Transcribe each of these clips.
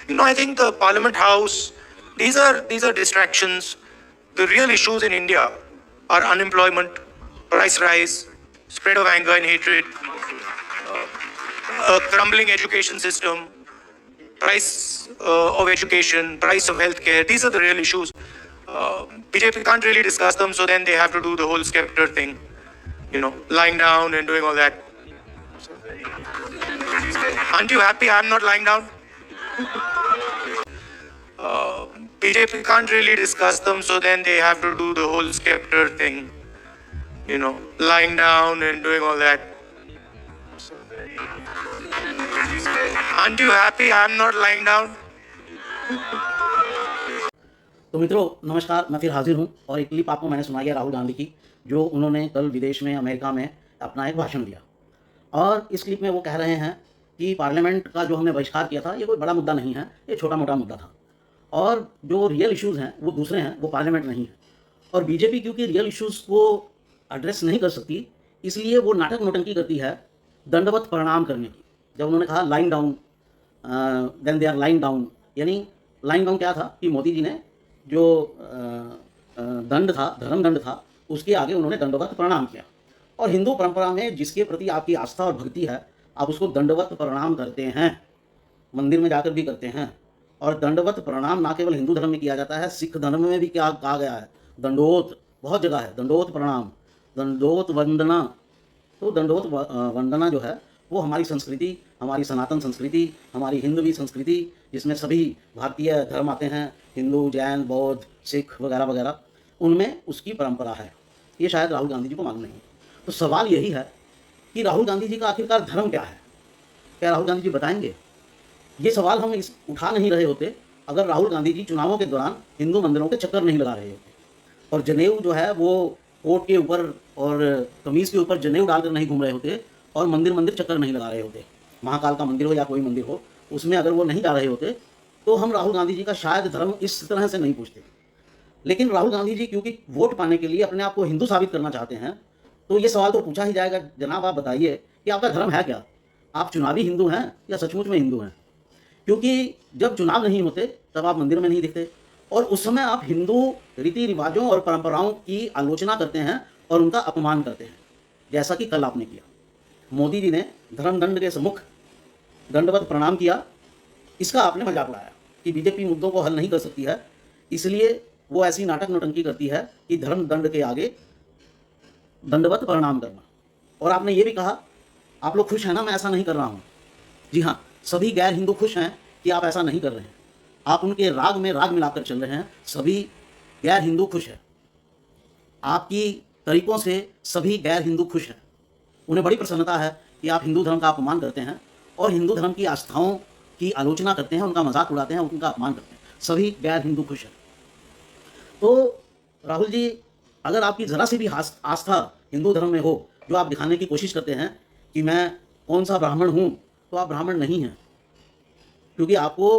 I think the Parliament House, these are distractions. The real issues in India are unemployment, price rise, spread of anger and hatred, a crumbling education system, price of education, price of healthcare. These are the real issues. BJP can't really discuss them, so then they have to do the whole scepter thing, lying down and doing all that. Aren't you happy I'm not lying down? BJP can't really discuss them, so then they have to do the whole scepter thing, lying down and doing all that. Aren't you happy I'm not lying down? तो मित्रों नमस्कार, मैं फिर हाजिर हूं और एक clip आपको मैंने सुनाई है राहुल गांधी की, जो उन्होंने कल विदेश में अमेरिका में अपना एक भाषण दिया। और इस क्लिप में वो कह रहे हैं कि पार्लियामेंट का जो हमने बहिष्कार किया था ये कोई बड़ा मुद्दा नहीं है, ये छोटा मोटा मुद्दा था, और जो रियल इश्यूज़ हैं वो दूसरे हैं, वो पार्लियामेंट नहीं है। और बीजेपी क्योंकि रियल इश्यूज़ को एड्रेस नहीं कर सकती, इसलिए वो नाटक नोटंकी करती है दंडवत प्रणाम करने की। जब उन्होंने कहा line down, then they are line down, यानी लाइन डाउन क्या था कि मोदी जी ने जो दंड था, धर्म दंड था, उसके आगे उन्होंने दंडवत प्रणाम किया। और हिंदू परंपरा में जिसके प्रति आपकी आस्था और भक्ति है, आप उसको दंडवत प्रणाम करते हैं, मंदिर में जाकर भी करते हैं। और दंडवत प्रणाम ना केवल हिंदू धर्म में किया जाता है, सिख धर्म में भी क्या कहा गया है, दंडोत, बहुत जगह है, दंडोत प्रणाम, दंडोत वंदना। तो दंडोत वंदना जो है वो हमारी संस्कृति, हमारी सनातन संस्कृति, हमारी हिंदवी संस्कृति, जिसमें सभी भारतीय धर्म आते हैं, हिंदू, जैन, बौद्ध, सिख वगैरह वगैरह, उनमें उसकी परंपरा है। ये शायद राहुल गांधी जी को मालूम नहीं। तो सवाल यही है कि राहुल गांधी जी का आखिरकार धर्म क्या है? क्या राहुल गांधी जी बताएंगे? ये सवाल हम उठा नहीं रहे होते अगर राहुल गांधी जी चुनावों के दौरान हिंदू मंदिरों के चक्कर नहीं लगा रहे होते, और जनेऊ जो है वो कोट के ऊपर और कमीज़ के ऊपर जनेऊ डालकर नहीं घूम रहे होते, और मंदिर मंदिर चक्कर नहीं लगा रहे होते। महाकाल का मंदिर हो या कोई मंदिर हो, उसमें अगर वो नहीं जा रहे होते तो हम राहुल गांधी जी का शायद धर्म इस तरह से नहीं पूछते। लेकिन राहुल गांधी जी क्योंकि वोट पाने के लिए अपने आप को हिंदू साबित करना चाहते हैं, तो ये सवाल तो पूछा ही जाएगा, जनाब आप बताइए कि आपका धर्म है क्या? आप चुनावी हिंदू हैं या सचमुच में हिंदू हैं? क्योंकि जब चुनाव नहीं होते तब आप मंदिर में नहीं दिखते, और उस समय आप हिंदू रीति रिवाजों और परंपराओं की आलोचना करते हैं और उनका अपमान करते हैं, जैसा कि कल आपने किया। मोदी जी ने धर्म दंड के सम्मुख दंडवत प्रणाम किया, इसका आपने मजाक उड़ाया कि बीजेपी मुद्दों को हल नहीं कर सकती है, इसलिए वो ऐसी नाटक नोटंकी करती है कि धर्म दंड के आगे दंडवत प्रणाम करना। और आपने ये भी कहा आप लोग खुश हैं ना मैं ऐसा नहीं कर रहा हूँ। जी हाँ, सभी गैर हिंदू खुश हैं कि आप ऐसा नहीं कर रहे हैं, आप उनके राग में राग मिलाकर चल रहे हैं। सभी गैर हिंदू खुश हैं, आपकी तरीकों से सभी गैर हिंदू खुश हैं। उन्हें बड़ी प्रसन्नता है कि आप हिंदू धर्म का अपमान करते हैं और हिंदू धर्म की आस्थाओं की आलोचना करते हैं, उनका मजाक उड़ाते हैं, उनका अपमान करते हैं। सभी गैर हिंदू खुश हैं। तो राहुल जी, अगर आपकी ज़रा सी भी आस्था हिंदू धर्म में हो, जो आप दिखाने की कोशिश करते हैं कि मैं कौन सा ब्राह्मण हूँ, तो आप ब्राह्मण नहीं हैं, क्योंकि आपको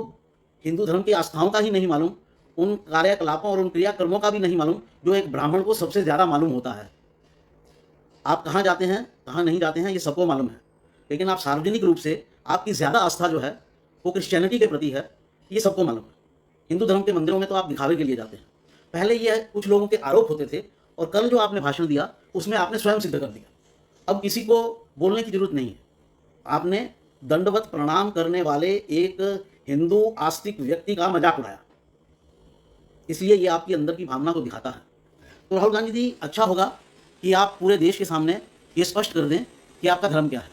हिंदू धर्म की आस्थाओं का ही नहीं मालूम, उन कार्यकलापों और उन क्रियाकर्मों का भी नहीं मालूम जो एक ब्राह्मण को सबसे ज़्यादा मालूम होता है। आप कहाँ जाते हैं, कहाँ नहीं जाते हैं, ये सबको मालूम है, लेकिन आप सार्वजनिक रूप से आपकी ज़्यादा आस्था जो है वो क्रिश्चियनिटी के प्रति है, ये सबको मालूम है। हिंदू धर्म के मंदिरों में तो आप दिखावे के लिए जाते हैं। पहले ये कुछ लोगों के आरोप होते थे, और कल जो आपने भाषण दिया उसमें आपने स्वयं सिद्ध कर दिया। अब किसी को बोलने की जरूरत नहीं है। आपने दंडवत प्रणाम करने वाले एक हिंदू आस्तिक व्यक्ति का मजाक उड़ाया, इसलिए ये आपकी अंदर की भावना को दिखाता है। तो राहुल गांधी जी, अच्छा होगा कि आप पूरे देश के सामने ये स्पष्ट कर दें कि आपका धर्म क्या है,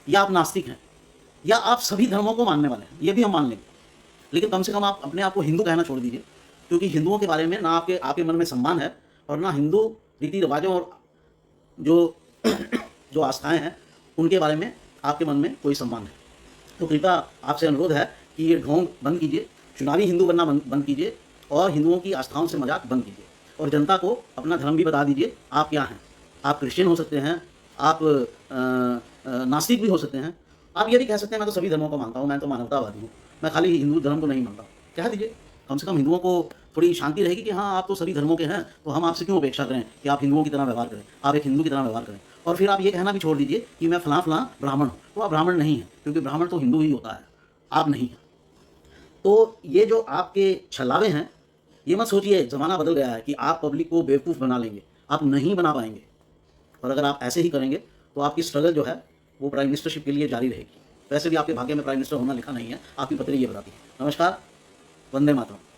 या आप नास्तिक हैं, या आप सभी धर्मों को मानने वाले हैं, ये भी हम मान लेंगे। लेकिन कम से कम आप अपने आप को हिंदू कहना छोड़ दीजिए, क्योंकि हिंदुओं के बारे में ना आपके मन में सम्मान है, और ना हिंदू रीति रिवाजों और जो आस्थाएं हैं उनके बारे में आपके मन में कोई सम्मान है। तो कृपया आपसे अनुरोध है कि ये ढोंग बंद कीजिए, चुनावी हिंदू बनना बंद कीजिए, और हिंदुओं की आस्थाओं से मजाक बंद कीजिए, और जनता को अपना धर्म भी बता दीजिए आप क्या हैं। आप क्रिश्चियन हो सकते हैं, आप नास्तिक भी हो सकते हैं, आप ये भी कह सकते हैं मैं तो सभी धर्मों को मानता हूँ, मैं तो मानवतावादी हूँ, मैं खाली हिंदू धर्म को नहीं मानता। कह दीजिए, कम से कम हिंदुओं को थोड़ी शांति रहेगी कि हाँ आप तो सभी धर्मों के हैं, तो हम आपसे क्यों अपेक्षा करें कि आप हिंदुओं की तरह व्यवहार करें, आप एक हिंदू की तरह व्यवहार करें। और फिर आप ये कहना भी छोड़ दीजिए कि मैं फलां ब्राह्मण हूँ, तो आप ब्राह्मण नहीं हैं, क्योंकि ब्राह्मण तो हिंदू ही होता है, आप नहीं हैं। तो ये जो आपके छलावे हैं, ये मत सोचिए ज़माना बदल गया है कि आप पब्लिक को बेवकूफ़ बना लेंगे, आप नहीं बना पाएंगे। और अगर आप ऐसे ही करेंगे तो आपकी स्ट्रगल जो है वो प्राइम मिनिस्टरशिप के लिए जारी रहेगी। वैसे भी आपके भाग्य में प्राइम मिनिस्टर होना लिखा नहीं है, आपकी पत्री ये बताती है। नमस्कार, वंदे मातरम।